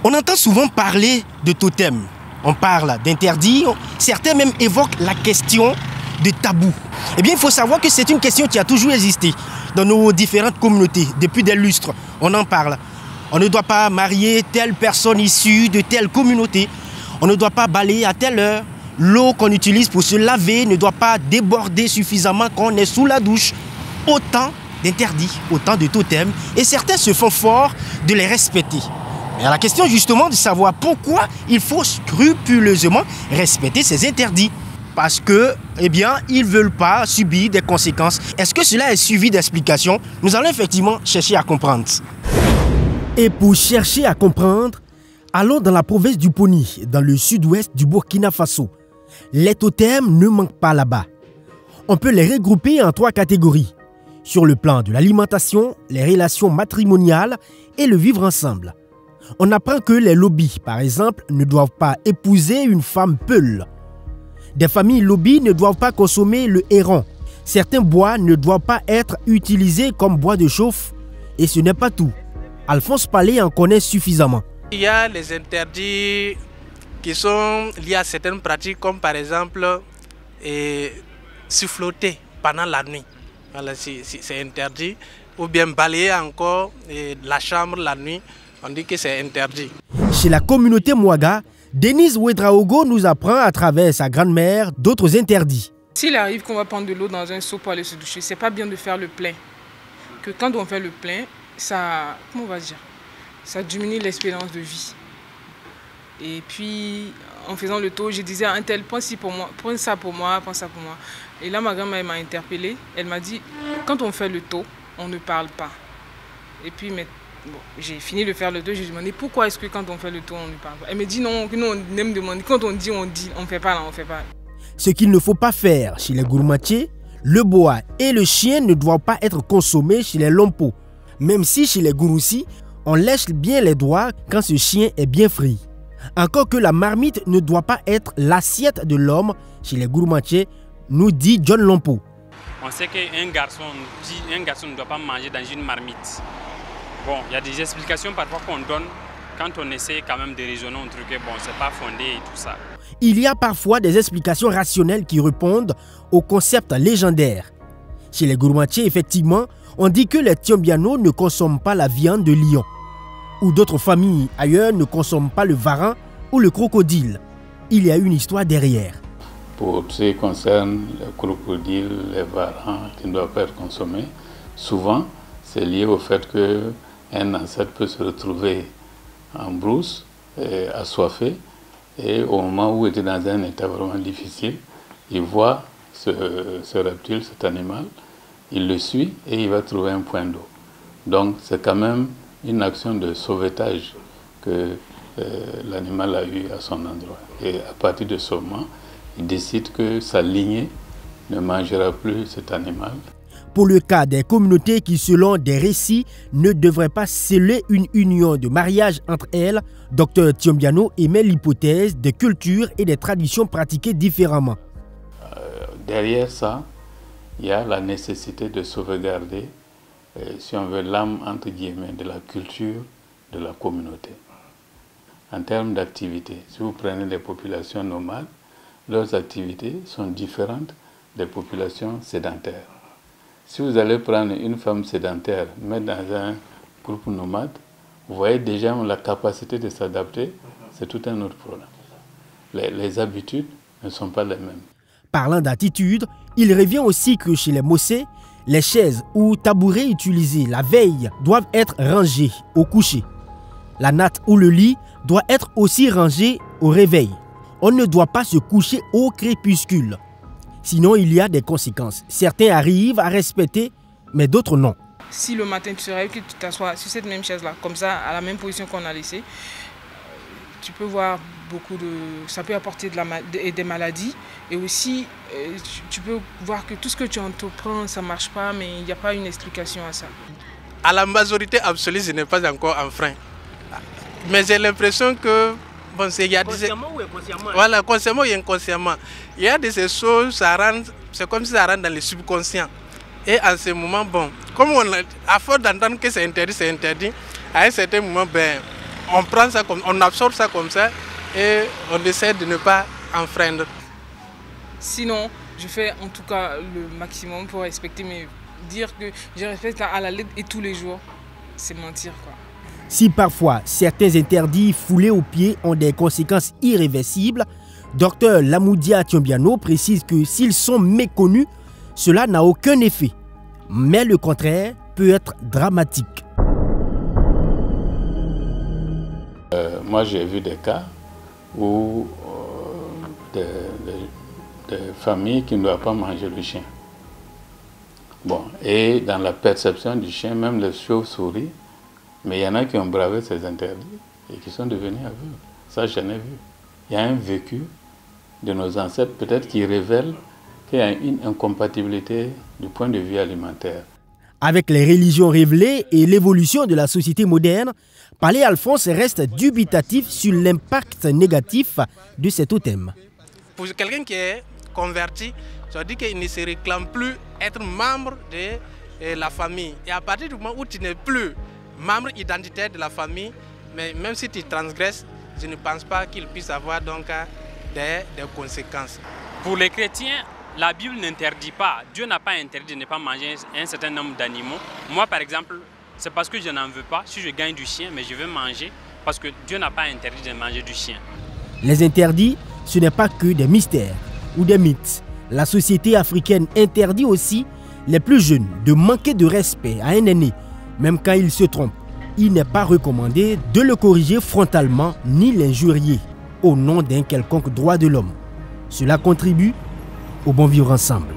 On entend souvent parler de totem. On parle d'interdit. Certains même évoquent la question de tabou. Eh bien, il faut savoir que c'est une question qui a toujours existé dans nos différentes communautés. Depuis des lustres, on en parle. On ne doit pas marier telle personne issue de telle communauté. On ne doit pas balayer à telle heure. L'eau qu'on utilise pour se laver ne doit pas déborder suffisamment quand on est sous la douche. Autant d'interdits, autant de totems. Et certains se font fort de les respecter. Mais à la question justement de savoir pourquoi il faut scrupuleusement respecter ces interdits. Parce que, eh bien, ils ne veulent pas subir des conséquences. Est-ce que cela est suivi d'explications? Nous allons effectivement chercher à comprendre. Et pour chercher à comprendre, allons dans la province du Poni, dans le sud-ouest du Burkina Faso. Les totems ne manquent pas là-bas. On peut les regrouper en 3 catégories. Sur le plan de l'alimentation, les relations matrimoniales et le vivre ensemble. On apprend que les lobbies, par exemple, ne doivent pas épouser une femme peule. Des familles lobbies ne doivent pas consommer le héron. Certains bois ne doivent pas être utilisés comme bois de chauffe. Et ce n'est pas tout. Alphonse Palais en connaît suffisamment. Il y a les interdits qui sont liés à certaines pratiques, comme par exemple siffloter pendant la nuit. Voilà, c'est interdit. Ou bien balayer encore la chambre la nuit. On dit que c'est interdit. Chez la communauté Mouaga, Denise Ouedraogo nous apprend à travers sa grand-mère d'autres interdits. S'il arrive qu'on va prendre de l'eau dans un seau pour aller se doucher, c'est pas bien de faire le plein. Que quand on fait le plein, ça, comment on va dire, ça diminue l'espérance de vie. Et puis, en faisant le tour, je disais à un tel, prends ça pour moi, prends ça pour moi. Et là, ma grand-mère m'a interpellée. Elle m'a dit, quand on fait le tour, on ne parle pas. Et puis, bon, j'ai fini de faire le tour, j'ai demandé pourquoi est-ce que quand on fait le tour, on ne parle pas. Elle me dit non, que nous on aime demander, quand on dit, on ne fait pas là, on ne fait pas. Ce qu'il ne faut pas faire chez les gourmatiers, le bois et le chien ne doivent pas être consommés chez les Lompo. Même si chez les Gouroussi, on lèche bien les doigts quand ce chien est bien frit. Encore que la marmite ne doit pas être l'assiette de l'homme chez les gourmatiers, nous dit John Lompo. On sait qu'un garçon ne doit pas manger dans une marmite. Bon, il y a des explications parfois qu'on donne quand on essaie quand même de raisonner un truc, bon, c'est pas fondé et tout ça. Il y a parfois des explications rationnelles qui répondent au concept légendaire. Chez les gourmatiers, effectivement, on dit que les Tiombianos ne consomment pas la viande de lion. Ou d'autres familles ailleurs ne consomment pas le varan ou le crocodile. Il y a une histoire derrière. Pour ce qui concerne les crocodiles, les varans qui ne doivent pas être consommés, souvent c'est lié au fait qu'un ancêtre peut se retrouver en brousse, assoiffé, et au moment où il était dans un état vraiment difficile, il voit ce reptile, cet animal, il le suit et il va trouver un point d'eau. Donc c'est quand même une action de sauvetage que l'animal a eu à son endroit. Et à partir de ce moment, il décide que sa lignée ne mangera plus cet animal. Pour le cas des communautés qui, selon des récits, ne devraient pas sceller une union de mariage entre elles, Dr Tiombiano émet l'hypothèse des cultures et des traditions pratiquées différemment. Derrière ça, il y a la nécessité de sauvegarder, si on veut, l'âme entre guillemets de la culture de la communauté. En termes d'activité, si vous prenez les populations nomades, leurs activités sont différentes des populations sédentaires. Si vous allez prendre une femme sédentaire, mettre dans un groupe nomade, vous voyez déjà la capacité de s'adapter, c'est tout un autre problème. Les habitudes ne sont pas les mêmes. Parlant d'attitude, il revient aussi que chez les Mossé, les chaises ou tabourets utilisés la veille doivent être rangés au coucher. La natte ou le lit doit être aussi rangé au réveil. On ne doit pas se coucher au crépuscule. Sinon, il y a des conséquences. Certains arrivent à respecter, mais d'autres non. Si le matin tu te réveilles, que tu t'assois sur cette même chaise-là, comme ça, à la même position qu'on a laissée, tu peux voir ça peut apporter des maladies. Et aussi, tu peux voir que tout ce que tu entreprends, ça ne marche pas, mais il n'y a pas une explication à ça. À la majorité absolue, ce n'est pas encore un frein. Mais j'ai l'impression que... Bon, consciemment ou inconsciemment? Voilà, consciemment et inconsciemment. Il y a de ces choses, c'est comme si ça rentre dans le subconscient. Et en ce moment, bon, comme à force d'entendre que c'est interdit, à un certain moment, ben, on prend ça comme, on absorbe ça comme ça et on essaie de ne pas enfreindre. Sinon, je fais en tout cas le maximum pour respecter, mais dire que je respecte à la lettre et tous les jours, c'est mentir, quoi. Si parfois certains interdits foulés aux pieds ont des conséquences irréversibles, Dr Lamoudia Tiombiano précise que s'ils sont méconnus, cela n'a aucun effet. Mais le contraire peut être dramatique. Moi, j'ai vu des cas où des familles qui ne doivent pas manger le chien. Bon, et dans la perception du chien, même les chauves-souris, mais il y en a qui ont bravé ces interdits et qui sont devenus aveugles. Ça, j'en ai vu. Il y a un vécu de nos ancêtres peut-être qui révèle qu'il y a une incompatibilité du point de vue alimentaire. Avec les religions révélées et l'évolution de la société moderne, Palais Alphonse reste dubitatif sur l'impact négatif de cet totem. Pour quelqu'un qui est converti, ça dit qu'il ne se réclame plus être membre de la famille. Et à partir du moment où tu n'es plus membre identitaire de la famille, mais même si tu transgresses, je ne pense pas qu'il puisse avoir donc des conséquences. Pour les chrétiens, la Bible n'interdit pas. Dieu n'a pas interdit de ne pas manger un certain nombre d'animaux. Moi, par exemple, c'est parce que je n'en veux pas. Si je gagne du chien, mais je veux manger parce que Dieu n'a pas interdit de manger du chien. Les interdits, ce n'est pas que des mystères ou des mythes. La société africaine interdit aussi les plus jeunes de manquer de respect à un aîné, même quand il se trompe. Il n'est pas recommandé de le corriger frontalement ni l'injurier au nom d'un quelconque droit de l'homme. Cela contribue au bon vivre ensemble.